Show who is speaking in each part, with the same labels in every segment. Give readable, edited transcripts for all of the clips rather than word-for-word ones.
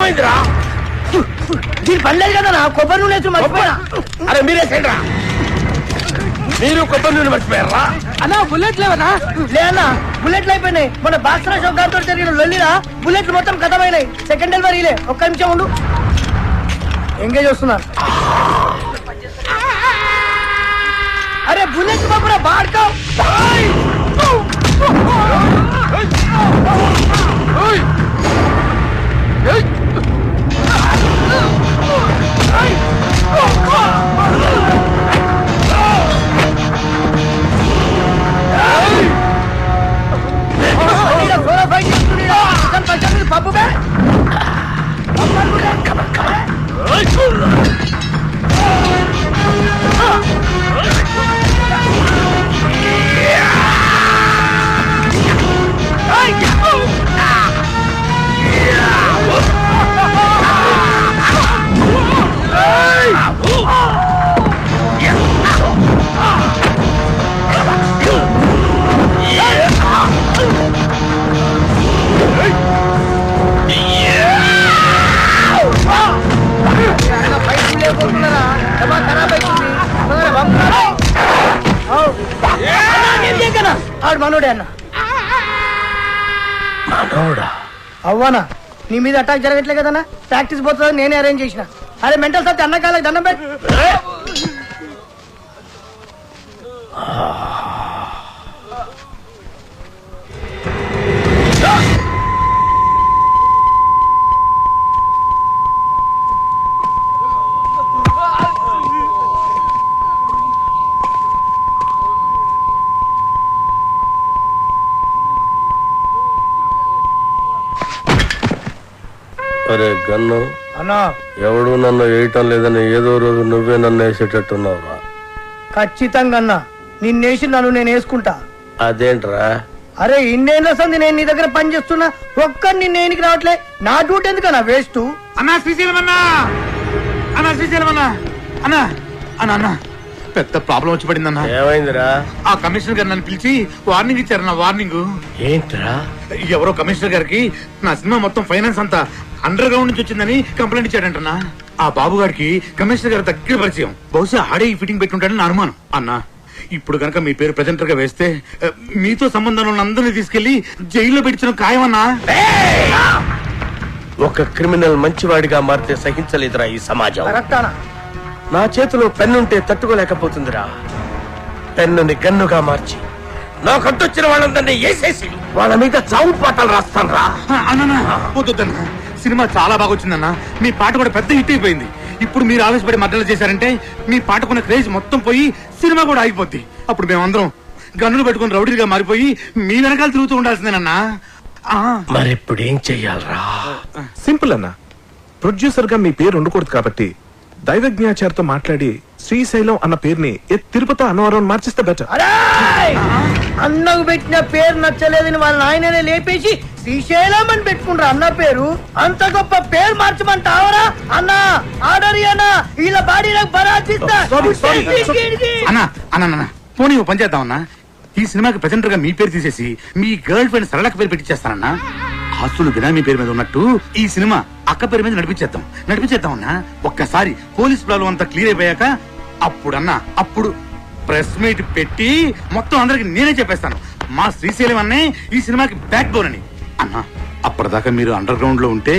Speaker 1: ఏమైందిరా?
Speaker 2: దీని పనిలేదు కదా కొబ్బరి నూనె మర్చిపోయా.
Speaker 1: అరే మీరేసేంద్రా, మీరు కొబ్బరి నూనె మర్చిపోయారా?
Speaker 2: అన్నా బుల్లెట్ లేవనా? లేనా బుల్లెట్లు అయిపోయినాయి. మన బాక్సరా షాప్ గారితో జరిగిన లొల్లిరా బుల్లెట్లు మొత్తం కథమైనాయి. సెకండ్ డెలివరీలే. ఒక్క నిమిషం ఉండు, ఎంగేజ్ వస్తున్నా. అరే బుల్లెట్ బాబురా బాడుకో. బాబు ఆడు మనోడే అన్న.
Speaker 1: మనోడా?
Speaker 2: అవ్వనా నీ మీద అటాక్ జరగట్లే కదన్నా. ప్రాక్టీస్ పోతుందని నేనే అరేంజ్ చేసిన. అరే మెంటల్ సత్తి అన్న కాళ్ళకి దండం పెట్టి.
Speaker 1: అరే గన్ను
Speaker 2: అన్నా
Speaker 1: ఎవడు నన్ను వేయటం లేదని ఏదో రోజు నువ్వే నన్ను వేసేటట్టున్నావురా.
Speaker 2: ఖచ్చితంగా అన్నా నిన్నేసి నన్ను నేను వేసుకుంటా.
Speaker 1: అదేంట్రా?
Speaker 2: అరే ఇన్నేళ్ళ సంది నేను నీ దగ్గర పని చేస్తున్నా, ఒక్కడిని నేనికి రావట్లే. నా డ్యూటీ ఎందుకన్నా వేస్ట్.
Speaker 3: అన్నా శ్రీశైలం అన్నా, అన్నా శ్రీశైలం అన్నా, అన్నా అన్నా అన్నా పెద్ద ప్రాబ్లం వచ్చి పడిందన్నా.
Speaker 1: ఏమైందిరా?
Speaker 3: ఆ కమిషనర్ గారు నన్ను పిలిచి వార్నింగ్ ఇచ్చారన్నా. వార్నింగ్
Speaker 1: ఏంట్రా?
Speaker 3: ఎవరో కమిషనర్ గారికి నా సినిమా మొత్తం ఫైనాన్స్ అంతా అండర్ గ్రౌండ్ నుంచి వచ్చిందని కంప్లైంట్ ఇచ్చాడంటన్నా. ఆ బాబు గారికి కమిషనర్ గారి దగ్గర పరిచయం. బహుశా ఆడే ఈ ఫిట్టింగ్ పెట్టుంటాడని నా అనుమానం. అన్నా ఇప్పుడు కనుక మీ పేరు ప్రెజెంటర్ గా వేస్తే మీతో సంబంధం ఉన్న అందరినీ తీసుకెళ్లి జైల్లో పెట్టించడం ఖాయమన్నా.
Speaker 1: ఒక క్రిమినల్ మంచివాడిగా మారితే సహించలేదురా ఈ సమాజం.
Speaker 2: కరెక్టానా?
Speaker 1: నా చేతిలో పెన్నుంటే తట్టుకోలేకపోతుందిరా. పెన్నుని గన్నుగా మార్చి నాకు అడ్డొచ్చిన వాళ్ళందరినీ వేసేసి వాళ్ళ మీద చావు పాటలు రాస్తాను రా.
Speaker 3: అన్నా వద్దన్నా, సినిమా చాలా బాగా వచ్చిందన్నా. మీ పాట కూడా పెద్ద హిట్ అయిపోయింది. ఇప్పుడు మీరు ఆవేశపడి మద్దతు చేశారంటే మీ పాటకున్న క్రేజ్ మొత్తం పోయి సినిమా కూడా ఆగిపోద్ది. అప్పుడు మేమందరం గన్నులు పెట్టుకుని రౌడీలుగా మారిపోయి మీ వెనకాల తిరుగుతూ ఉండాల్సిందేనన్నా.
Speaker 1: మరి ఇప్పుడు ఏం చెయ్యాలరా?
Speaker 4: సింపుల్ అన్న, ప్రొడ్యూసర్ గా మీ పేరు ఉండకూడదు కాబట్టి దైవజ్ఞాచారితో మాట్లాడి శ్రీశైలం అన్న పేరుని తిరుపతి అన్నవరం మార్చిస్తే బెటర్.
Speaker 2: అరే అన్నకు పెట్టిన పేరు నచ్చలేదని వాళ్ళ ఆయననే లేపేసి శ్రీశైలం అని పెట్టుకుంటారు అన్న పేరు. అంత గొప్ప పేరు మార్చమంటావరా అన్న? ఆర్డర్ అన్నా వీళ్ళ బాడీ నాకు బరాచిస్తా.
Speaker 3: అన్నా అన్నా పోనీ ఓ పని చేద్దామన్నా. ఈ సినిమాకి ప్రెజెంటర్ గా మీ పేరు తీసేసి మీ గర్ల్ ఫ్రెండ్ సరళక్క పేరు పెట్టించేస్తానన్నా. ఆస్తులు బినామీ పేరు మీద ఉన్నట్టు ఈ సినిమా అక్క పేరు మీద నడిపించేద్దాం అన్నా. ఒక్కసారి పోలీస్ ప్రాబ్లం అంతా క్లియర్ అయిపోయాక అప్పుడు ప్రెస్ మీట్ పెట్టి మొత్తం అందరికి నేనే చెప్పేస్తాను మా శ్రీశైలం అన్నే ఈ సినిమాకి బ్యాక్ బోన్ అని. అన్నా అప్పటిదాకా మీరు అండర్ గ్రౌండ్ లో ఉంటే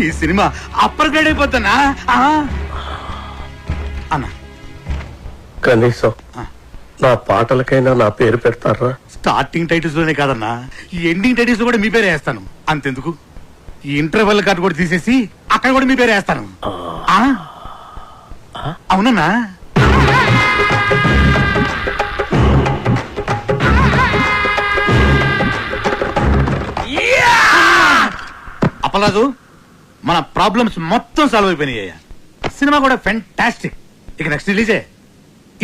Speaker 3: ఈ సినిమా అప్పర్ గ్రేడ్ అయిపోతానా అన్నా?
Speaker 1: కనీసం నా పాటలకైనా నా పేరు పెడతారా?
Speaker 3: స్టార్టింగ్ టైటిల్స్ లోనే కాదన్నా, ఈ ఎండింగ్ టైటిల్స్ కూడా మీ పేరే వేస్తాను. అంతెందుకు ఈ ఇంటర్వెల్ కార్డు కూడా తీసేసి అక్కడ కూడా మీ పేరే వేస్తాను. అవునన్నా? అప్పలాదు మన ప్రాబ్లమ్స్ మొత్తం సాల్వ్ అయిపోయినాయి. సినిమా కూడా ఫెంటాస్టిక్. ఇక నెక్స్ట్ రిలీజే.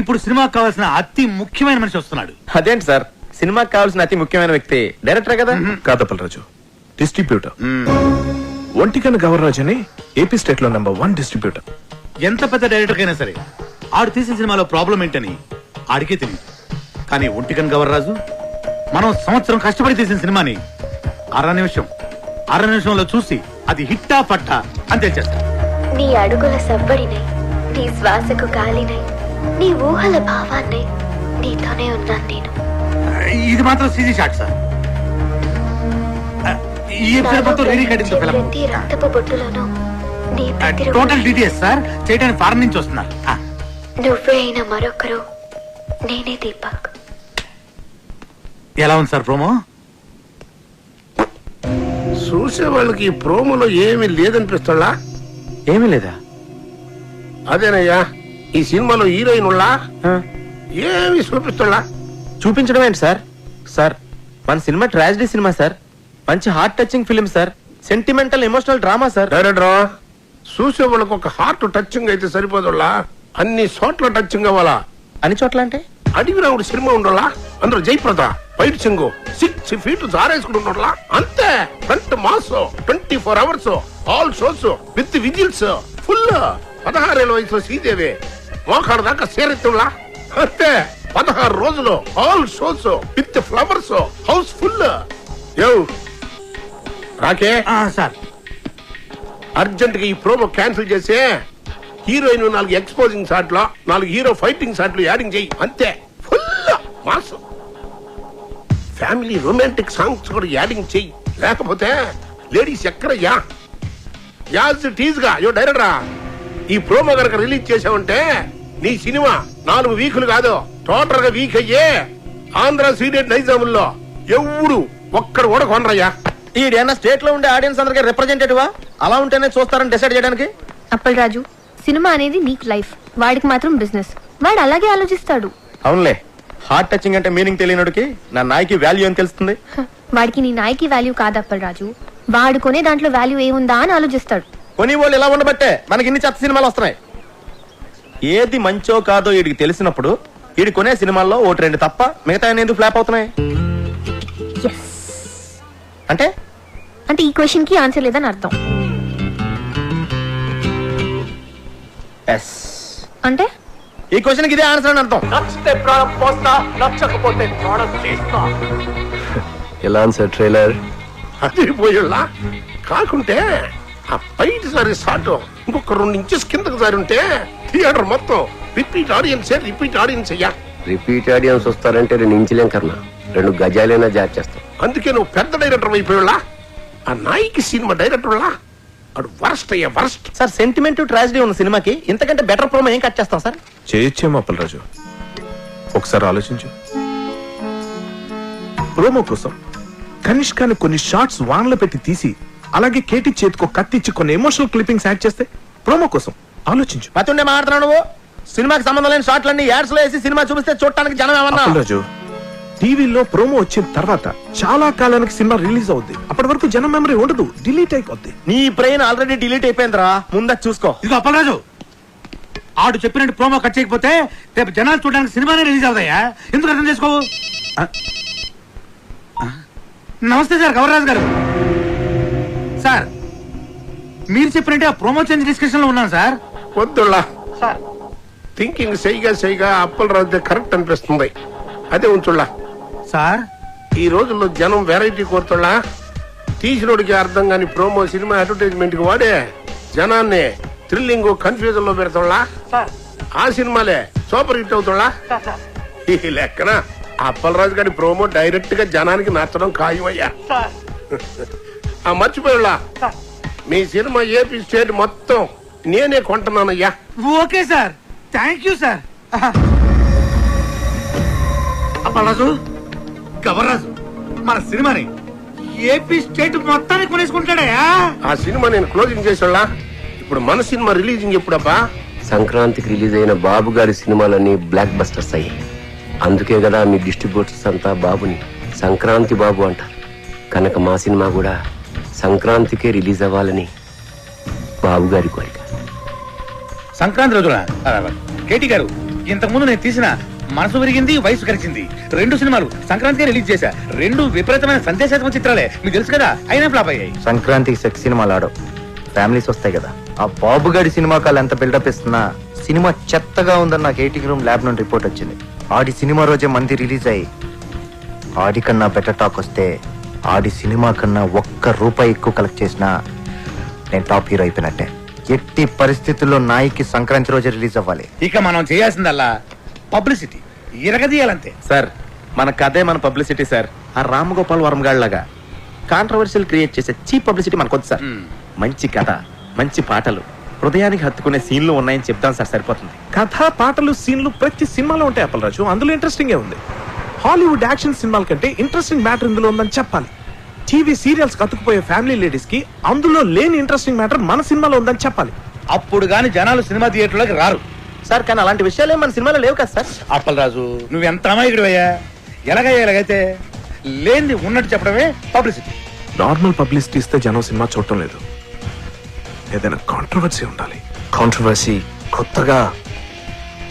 Speaker 3: ఇప్పుడు సినిమాకి కావాల్సిన అతి ముఖ్యమైన మనిషి వస్తున్నాడు.
Speaker 5: అదేంటి సార్, సినిమాకి కావాల్సిన అతి ముఖ్యమైన వ్యక్తి డైరెక్టర్ కదా?
Speaker 4: కాదప్పలరాజు, డిస్ట్రిబ్యూటర్. ఒంటికన్ గవర్రాజ్ అని ఏపీ స్టేట్ లో నెంబర్ 1 డిస్ట్రిబ్యూటర్.
Speaker 3: ఎంత పెద్ద డైరెక్టర్ అయినా సరే ఆడు తీసిన సినిమాలో ప్రాబ్లం ఏంటని ఆడికే తెలియదు. కానీ ఒంటికన్ గవర్రాజు మనం సంవత్సరం కష్టపడి తీసిన సినిమాని అర నిమిషంలో చూసి అది హిట్టా పట్టా అంతే చేస్తా.
Speaker 6: నీ అడుగుల సవ్వడినై, నీ శ్వాసకు గాలినై, నీ ఊహల భావాన్నై నీతోనే ఉన్నాను నేను.
Speaker 3: ఇది మాత్రం సీజీ షాట్ సార్. ఈ ఎపిసోడ్ మొత్తం రీరీ కట్టింది ఫిల్మ్.
Speaker 6: ప్రతి రక్తపు బొట్టులోనూ నీ ప్రతిరూపం.
Speaker 3: టోటల్ డీటెయిల్స్ సార్ చేయడానికి ఫారెన్ నుంచి వస్తున్నారు.
Speaker 6: నువ్వే అయిన మరొకరు నేనే దీపక్.
Speaker 3: ఎలా ఉంది సార్ ప్రోమో?
Speaker 1: చూసే వాళ్ళకి ఈ ప్రోమోలో ఏమీ లేదనిపిస్తుందా?
Speaker 5: ఏమీ లేదా?
Speaker 1: అదేనయ్యా, ఈ సినిమాలో హీరోయిన్ ఉళ్ళా ఏమి చూపిస్తుందా?
Speaker 5: చూపించడం ఏంటి సార్? సార్ మన సినిమా ట్రాజడీ సినిమా సార్. మంచి heart touching film sir. Sentimental emotional drama sir.
Speaker 1: డైరెక్టరా, చూసే వాళ్ళకి ఒక హార్ట్ టచింగ్ అయితే సరిపోదులా, అన్ని చోట్ల టచింగ్ అవ్వాలా.
Speaker 5: అన్ని చోట్ల అంటే
Speaker 1: అడిగి రావుడు సినిమా ఉండాలా, అందులో జయప్రద ఫైట్ సింగ్ 6 feet జారేసుకుని ఉండాలా. అంతే, front mass 24 hours all shows with whistles full. 16 ఏళ్ళ వయసులో శ్రీదేవి మోకాడు దాకా సేరెత్తులా. అంతే, 16 రోజులు all shows with flowers house full. రాకే
Speaker 3: సార్
Speaker 1: అర్జెంట్ గా ఈ ప్రోమో క్యాన్సిల్ చేసి హీరోయిన్ 4 ఎక్స్పోజింగ్ షాట్లు, 4 హీరో ఫైటింగ్ షాట్లు యాడింగ్ చేయి. అంతే, full mass. Family romantic songs కూడా యాడింగ్ చెయ్యి, లేకపోతే లేడీస్ ఎక్కడయ్యా. యాజ్ టీజ్ గా యో డైరెక్టరా, ఈ ప్రోమో కనుక రిలీజ్ చేసావంటే నీ సినిమా 4 వీకులు కాదు, టోటల్ గా వీక్ అయ్యే ఆంధ్ర సీడెడ్ నైజాముల్లో ఎవడు ఒక్కడు కూడా కొనరయ్యా.
Speaker 5: ఈడేనా స్టేట్ లో ఉండే ఆడియన్స్ అందరికీ రిప్రజెంటేటివా? అలా ఉంటేనే చూస్తారని డిసైడ్ చేయడానికి.
Speaker 7: అప్పల్ రాజు, సినిమా అనేది నీకు లైఫ్, వాడికి మాత్రం బిజినెస్. వాడు అలాగే ఆలోచిస్తాడు.
Speaker 5: అవునులే, హార్ట్ టచింగ్ అంటే మీనింగ్ తెలియనుడికి నా నాయకి వాల్యూ అని తెలుస్తుంది.
Speaker 7: వాడికి నీ నాయకి వాల్యూ కాదు అప్పల్ రాజు, వాడు కొనే దాంట్లో వాల్యూ ఏముందా అని ఆలోచిస్తాడు.
Speaker 5: కొని వాళ్ళు ఇలా ఉండబట్టే మనకి ఇన్ని చెత్త సినిమాలు వస్తున్నాయి. ఏది మంచో కాదో వీడికి తెలిసినప్పుడు వీడి కొనే సినిమాల్లో 1-2 తప్ప మిగతా ఎందుకు ఫ్లాప్ అవుతున్నాయి
Speaker 7: ఎస్
Speaker 5: అంటే?
Speaker 7: అంటే ఈ క్వశ్చన్ కి ఆన్సర్ లేదని అర్థం.
Speaker 5: ఎస్
Speaker 7: అంటే
Speaker 5: ఈ క్వశ్చన్ కి ఇదే ఆన్సర్ అని అర్థం.
Speaker 8: ఎలా సార్ ట్రైలర్?
Speaker 1: అది పోయేలా కాకుంటే ఆ ఫైట్ సారి షాట్ ఇంకొక 2 inches కిందకు సారి ఉంటే థియేటర్ మొత్తం రిపీట్ ఆడియన్స్ అయ్యా.
Speaker 8: రిపీట్ ఆడియన్స్ వస్తారంటే 2 ఇంచులేం కన్నా 2 గజాలైనా జార్ చేస్తాం.
Speaker 1: అందుకే నువ్వు పెద్ద డైరెక్టర్ అయిపోయేలా, ఆ నాయకి సినిమా డైరెక్టర్ అడు వరస్ట్ అయ్యా, వరస్ట్.
Speaker 5: సార్ సెంటిమెంట్ ట్రాజడీ ఉన్న సినిమాకి ఇంతకంటే బెటర్ ప్రోమో ఏం కట్ చేస్తాం సార్?
Speaker 4: చేయొచ్చేమో అప్పలరాజు, ఒకసారి ఆలోచించు. ప్రోమో కోసం కనిష్కాని కొన్ని షార్ట్స్ వాన్లో పెట్టి తీసి, అలాగే కేటీ చేతికో కత్తిచ్చి కొన్ని ఎమోషనల్ క్లిప్పింగ్స్ యాడ్ చేస్తే ప్రోమో కోసం ఆలోచించు.
Speaker 5: మతుండే మాట్లాడుతున్నావు నువ్వు. సినిమాకి సంబంధం లేని షాట్లన్నీ యాడ్స్ లో వేసి సినిమా చూపిస్తే చూడటానికి జనం ఏమన్నా?
Speaker 4: అప్పలరాజు, టీవీలో ప్రోమో వచ్చిన తర్వాత చాలా కాలానికి సినిమా రిలీజ్ అవుద్ది. అప్పటి వరకు జనం మెమరీ ఉండదు, డిలీట్ అయిపోద్ది.
Speaker 5: నీ బ్రెయిన్ ఆల్రెడీ డిలీట్ అయిపోయిందిరా, ముందు చూసుకో.
Speaker 3: ఇది అప్పలరాజు, ఆడు చెప్పినట్టు ప్రోమో కట్ చేయకపోతే రేపు జనాలు చూడడానికి సినిమానే రిలీజ్ అవుతాయా? ఎందుకు అర్థం చేసుకోవు? నమస్తే సార్, గౌరరాజు గారు. సార్ మీరు చెప్పినట్టే ఆ ప్రోమో చేంజ్ డిస్కషన్ లో ఉన్నాను సార్.
Speaker 1: వద్దులా థింకింగ్ సైగా అప్పలరాజు కరెక్ట్ అనిపిస్తుంది. అదే ఉంచుళ్ళా
Speaker 3: సార్.
Speaker 1: ఈ రోజుల్లో జనం వెరైటీ కోరుతున్నా, తీసినోడికి అర్థం కాని ప్రోమో సినిమా అడ్వర్టైజ్మెంట్ కి వాడే జనాన్ని థ్రిల్లింగ్ కన్ఫ్యూజన్ లో పెడతాళ్ళ. ఆ సినిమాలే సూపర్ హిట్ అవుతాళ్ళ. ఈ లెక్కన అప్పలరాజు గారి ప్రోమో డైరెక్ట్ గా జనానికి నచ్చడం ఖాయమయ్యా. మర్చిపోయాళ్ళ, మీ సినిమా ఏపీ స్టేట్ మొత్తం నేనే కొంటున్నానయ్యా.
Speaker 3: Okay sir, thank you sir. Appalaraju, Gavarraju మన సినిమాని ఏపీ స్టేట్ మొత్తాన్ని కొనేసుకుంటాడయా.
Speaker 1: ఆ సినిమా నేను క్లోజింగ్ చేసేళ్ళ. ఇప్పుడు మన సినిమా రిలీజింగ్ ఎప్పుడబ్బా?
Speaker 8: సంక్రాంతికి రిలీజ్ అయిన బాబు గారి సినిమాలన్నీ బ్లాక్ బస్టర్స్ అయ్యాయి. అందుకే కదా మీ డిస్ట్రిబ్యూటర్స్ అంతా బాబుని సంక్రాంతి బాబు అంటారు. కనుక మా సినిమా కూడా సంక్రాంతికే రిలీజ్ అవ్వాలని బాబు గారి కోరిక.
Speaker 3: సంక్రాంతి రోజున కేటీ గారు, ఇంతకు ముందు నేను తీసిన మనసు విరిగింది వయసు కలిసింది 2 సినిమాలు సంక్రాంతికే రిలీజ్ చేశా. 2 విపరీతమైన సందేశాత్మక చిత్రాలే, మీకు తెలుసు కదా, అయినా ఫ్లాప్ అయ్యాయి.
Speaker 9: సంక్రాంతికి సెక్స్ సినిమాలు ఆడవు, ఫ్యామిలీస్ వస్తాయి కదా. ఆ బాబు గారి సినిమా కాలు ఎంత బిల్డప్ ఇస్తున్నా సినిమా చెత్తగా ఉందని నాకు 80 రూమ్ ల్యాబ్ నుండి రిపోర్ట్ వచ్చింది. ఆడి సినిమా రోజే మంది రిలీజ్ అయ్యి ఆడి కన్నా బెటర్ టాక్ వస్తే ఆడి సినిమా కన్నా 1 రూపాయి ఎక్కువ కలెక్ట్ చేసినా నేను టాప్ హీరో అయిపోయినట్టే. ఎట్టి పరిస్థితుల్లో నాయికి సంక్రాంతి రోజు రిలీజ్ అవ్వాలి.
Speaker 3: ఇక మనం చేయాల్సిందల్లా పబ్లిసిటీ ఇరగదీయాలంతే.
Speaker 5: సార్ మన కథే మన పబ్లిసిటీ సార్. ఆ రామగోపాల్ వర్మ గాళ్ళగా కాంట్రవర్షియల్ క్రియేట్ చేసే చీప్ పబ్లిసిటీ మనకొద్దు సార్. మంచి కథ, మంచి పాటలు, హృదయానికి హత్తుకునే సీన్లు ఉన్నాయని చెప్తాను సార్, సరిపోతుంది.
Speaker 4: కథ, పాటలు, సీన్లు ప్రతి సినిమాలో ఉంటాయి అప్పలరాజు. అందులో ఇంట్రెస్టింగ్ ఉంది. హాలీవుడ్ యాక్షన్ సినిమాల కంటే ఇంట్రెస్టింగ్ మ్యాటర్ ఇందులో ఉందని చెప్పాలి. టీవీ సీరియల్స్ కతుకుపోయే ఫ్యామిలీ లేడీస్ కి అందులో లేని ఇంట్రెస్టింగ్ మ్యాటర్ మన సినిమాలో ఉందని చెప్పాలి.
Speaker 3: అప్పుడు గాని జనాలు సినిమా థియేటర్లోకి రారు
Speaker 5: సార్ కానీ అలాంటి విషయాలు మన సినిమాలో లేవు కదా సార్.
Speaker 3: అప్పలరాజు. నువ్వెంత అమాయకుడివయ్యా. ఎలాగైతే లేనిది ఉన్నట్టు చెప్పడమే పబ్లిసిటీ.
Speaker 4: నార్మల్ పబ్లిసిటీ ఇస్తే జనం సినిమా చూడటం లేదు. ఏదైనా కాంట్రవర్సీ ఉండాలి.
Speaker 9: కాంట్రవర్సీ కొత్తగా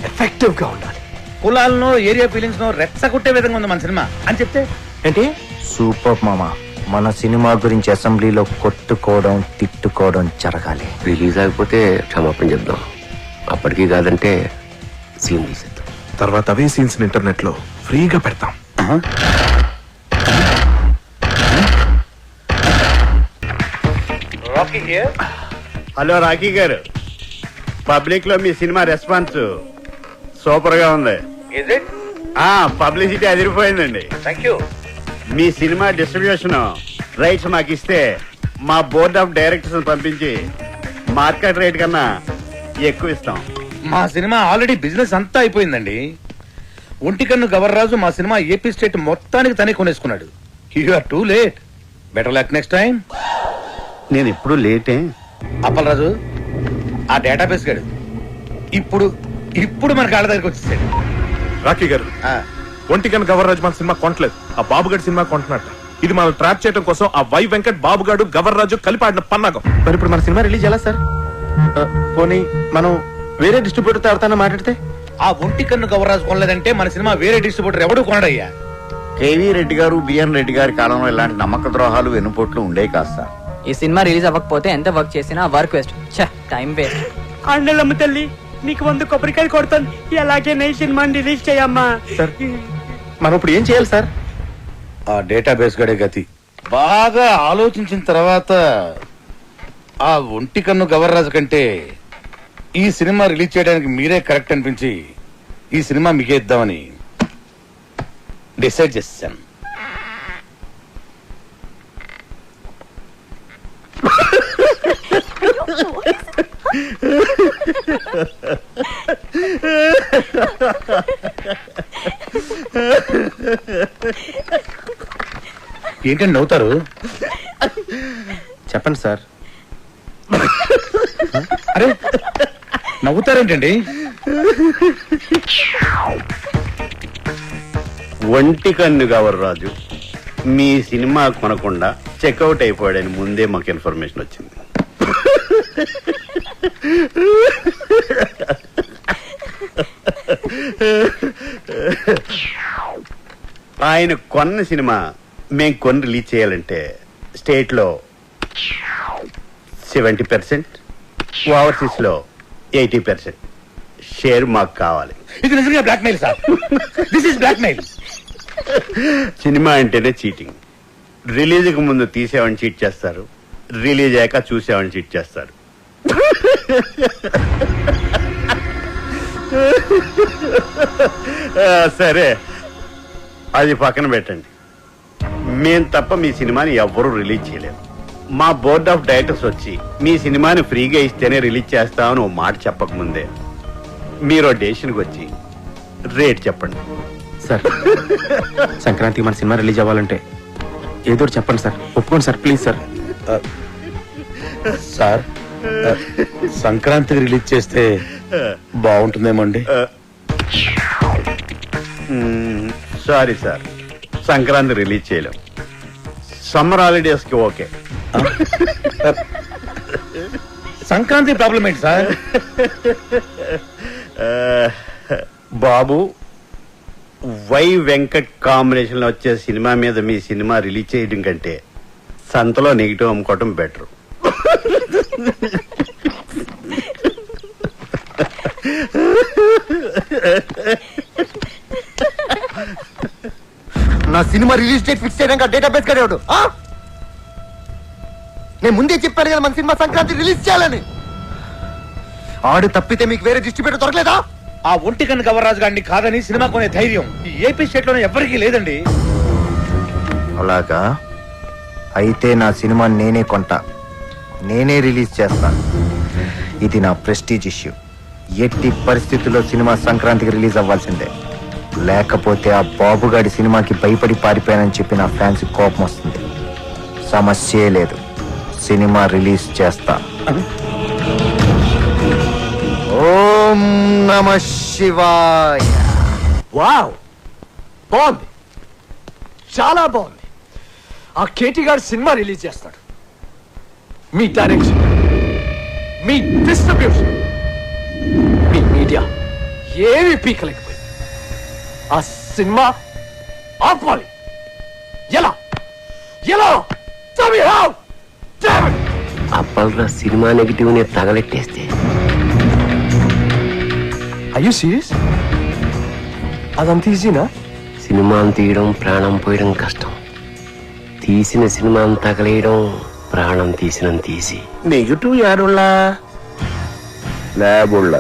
Speaker 9: ఎఫెక్టివ్ గా ఉండాలి.
Speaker 3: కులాలను ఏరియా ఫీలింగ్స్ రెచ్చగొట్టే విధంగా ఉంది మన సినిమా అని చెప్తే
Speaker 5: ఏంటి?
Speaker 9: సూపర్ మామా. మన సినిమా గురించి అసెంబ్లీలో కొట్టుకోవడం, తిట్టుకోవడం జరగాలి.
Speaker 8: రిలీజ్ అయిపోతే క్షమాపణ చెప్దాం. అప్పటికి కాదంటే సీన్ తీసేద్దాం.
Speaker 4: తర్వాత అవే సీన్స్ ఇంటర్నెట్ లో ఫ్రీగా పెడతాం.
Speaker 1: హలో రాకీ గారు, పబ్లిక్ లో మీ సినిమా రెస్పాన్స్ సూపర్ గా ఉంది. పబ్లిసిటీ అదిరిపోయిందండి. మీ సినిమా డిస్ట్రిబ్యూషన్ రైట్స్ మాకు ఇస్తే మా బోర్డ్ ఆఫ్ డైరెక్టర్స్ పంపించి మార్కెట్ రేట్ కన్నా ఎక్కువ ఇస్తాం.
Speaker 3: మా సినిమా ఆల్రెడీ బిజినెస్ అంతా అయిపోయిందండి. ఒంటికన్ను గవర్రాజు మా సినిమా ఏపీ స్టేట్ మొత్తానికి తనే కొనేసుకున్నాడు. You are too late. Better luck next time.
Speaker 1: నేను ఎప్పుడు లేటే.
Speaker 3: అప్పలరాజు, ఆ డేటాబేస్ గాడు ఇప్పుడు మన కాళ్ళ దగ్గరికి వచ్చేసాడు.
Speaker 4: రాకీ గారు, ఒంటికన్ గవర్రాజు మన సినిమా కొనట్లేదు. ఆ బాబుగాడి సినిమా కొంటున్నట్ట. ఇది మనం ట్రాప్ చేయడం కోసం ఆ వై వెంకట్, బాబుగాడు, గవర్రాజు కలిపి ఆడిన పన్నాగం.
Speaker 5: మరి ఇప్పుడు మన సినిమా రిలీజ్ ఎలా సార్? పోనీ మనం వేరే డిస్ట్రిబ్యూటర్ తో ఎవరితో మాట్లాడితే?
Speaker 3: ఆ ఒంటికన్ను గవర్రాజు కొనలేదంటే మన సినిమా వేరే డిస్ట్రిబ్యూటర్ ఎవడు కొనడయ్యా.
Speaker 1: కేవీ రెడ్డి గారు, బిఎన్ రెడ్డి గారి కాలంలో ఇలాంటి నమ్మక ద్రోహాలు వెన్నుపోట్లు ఉండేవి కాదు సార్.
Speaker 10: ఈ సినిమా రిలీజ్ అవ్వకపోతే ఎంత వర్క్ చేసినా వర్క్ వేస్ట్, టైం వేస్ట్.
Speaker 2: అండలమ్మ తల్లి, నీకు 100 కొబ్బరికాయలు కొడతాను. ఎలాగే నీ సినిమాని రిలీజ్ చేయమ్మా.
Speaker 5: సార్ మనం ఇప్పుడు ఏం చేయాలి సార్?
Speaker 3: ఆ డేటాబేస్ గడే గతి. బాగా ఆలోచించిన తర్వాత ఆ ఒంటికన్ను గవర్రాజు కంటే ఈ సినిమా రిలీజ్ చేయడానికి మీరే కరెక్ట్ అనిపించి ఈ సినిమా మీకే ఇద్దామని డిసైడ్ చేశాను. ఏంటండి నవ్వుతారు?
Speaker 5: చెప్పండి సార్.
Speaker 3: అరే నవ్వుతారేంటండి?
Speaker 1: ఒంటికన్ను గవర్రాజు మీ సినిమా కొనకుండా చెక్అవుట్ అయిపోయాడని ముందే మాకు ఇన్ఫర్మేషన్ వచ్చింది. ఆయన కొన్న సినిమా మేము కొని రిలీజ్ చేయాలంటే స్టేట్ లో 70%, ఓవర్సీస్ లో 80% షేర్ మాకు కావాలి.
Speaker 3: ఇది నిజంగా blackmail sir. This is blackmail.
Speaker 1: Cinema అంటేనే చీటింగ్. రిలీజ్ కు ముందు తీసేవాడిని చీట్ చేస్తారు, రిలీజ్ అయ్యాక చూసేవాడిని చీట్ చేస్తారు. సరే, అది పక్కన పెట్టండి. మేం తప్ప మీ సినిమాని ఎవ్వరూ రిలీజ్ చేయలేము. మా బోర్డ్ ఆఫ్ డైరెక్టర్స్ వచ్చి మీ సినిమాని ఫ్రీగా ఇస్తేనే రిలీజ్ చేస్తామని ఓ మాట చెప్పకముందే మీరు డెసిషన్కి వచ్చి రేట్ చెప్పండి.
Speaker 5: సార్ సంక్రాంతికి మన సినిమా రిలీజ్ అవ్వాలంటే ఏదో చెప్పండి సార్. ఒప్పుకోండి సార్, ప్లీజ్ సార్.
Speaker 3: సార్ సంక్రాంతికి రిలీజ్ చేస్తే బాగుంటుందేమో అండి.
Speaker 1: సారీ సార్, సంక్రాంతి రిలీజ్ చేయలేం. సమ్మర్ హాలిడేస్ కి ఓకే.
Speaker 3: సంక్రాంతి ప్రాబ్లం ఏంటి సార్?
Speaker 1: బాబు, వై వెంకట్ కాంబినేషన్ లో వచ్చే సినిమా మీద మీ సినిమా రిలీజ్ చేయడం కంటే సంతలో నెగిటివ్ అమ్ముకోవటం బెటర్.
Speaker 9: నా సినిమా రిలీజ్ డేట్ ఫిక్స్ చేయడానికి డేటాబేస్ కడేవాడు. నేను ముందే చెప్పాను కదా మన సినిమా సంక్రాంతి రిలీజ్ చేయాలని. ఆడు తప్పితే మీకు వేరే డిస్ట్రిబ్యూటర్ దొరకలేదా?
Speaker 3: ఆ ఒంటి కన్ను గవర్రాజు గారిని కాదని సినిమా కొనే ధైర్యం ఈ ఏపీ స్టేట్ లోనే ఎవరికీ లేదండి.
Speaker 9: అలాగా? అయితే నా సినిమా నేనే కొంటా, నేనే రిలీజ్ చేస్తా. ఇది నా ప్రెస్టీజ్ ఇష్యూ. ఎట్టి పరిస్థితుల్లో సినిమా సంక్రాంతికి రిలీజ్ అవ్వాల్సిందే. లేకపోతే ఆ బాబుగాడి సినిమాకి భయపడి పారిపోయానని చెప్పి నా ఫ్యాన్స్ కోపం వస్తుంది. సమస్యే లేదు, సినిమా రిలీజ్ చేస్తా. ఓం నమ శివాయ.
Speaker 2: వావ్, బాగుంది, చాలా బాగుంది. ఆ కేటీ గారు సినిమా రిలీజ్ చేస్తాడు. మీ డైరెక్షన్, మీ డిస్ట్రిబ్యూషన్, మీ మీడియా ఏమి పీకలేకపోయింది. ఆ సినిమా ఆపాలి. ఎలా ఎలా
Speaker 8: అప్పల్రా సినిమా నెగిటివ్ ని తగలెట్టేస్తే
Speaker 2: అయ్యో సీరియస్? అదంత ఈజీనా?
Speaker 8: సినిమాను తీయడం ప్రాణం పోయడం కష్టం. తీసిన సినిమాను తగలేయడం ప్రాణం తీసినంత తీసి.
Speaker 1: నెగిటివ్ యారుళ్ళ
Speaker 8: ల్యాబుళ్ళ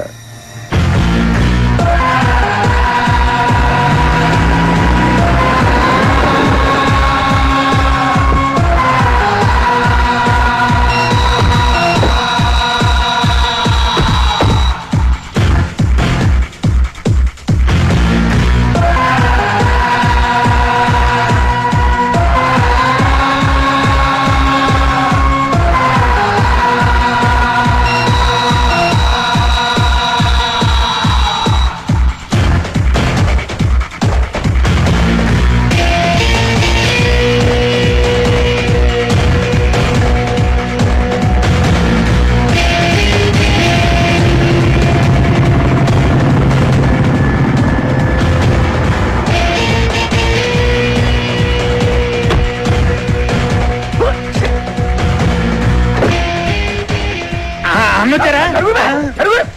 Speaker 3: అన్నొచ్చారా?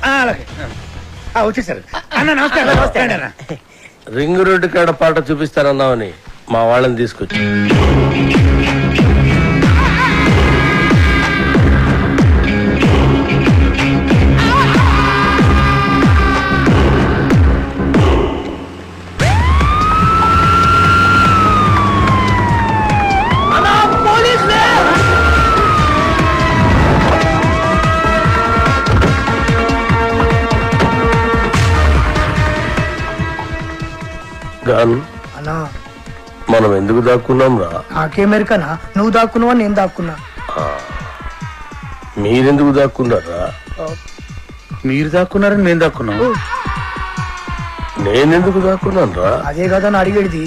Speaker 3: అలాగే వచ్చేసారు. అన్న నమస్కారం.
Speaker 8: రింగ్ రోడ్డు కాడ పాట చూపిస్తానన్నావని మా వాళ్ళని తీసుకొచ్చి
Speaker 2: అన్నా
Speaker 8: మనం ఎందుకు దాక్కున్నాం రా?
Speaker 2: నాకేమెరికనా? నువ్వు దాక్కున్నావా నేను దాక్కున్నా?
Speaker 8: మీరెందుకు దాక్కున్నారా?
Speaker 3: మీరు దాక్కున్నారని నేను దాక్కున్నాను.
Speaker 8: నేనెందుకు దాక్కున్నాను రా?
Speaker 2: అదే కదా నా అడిగేది.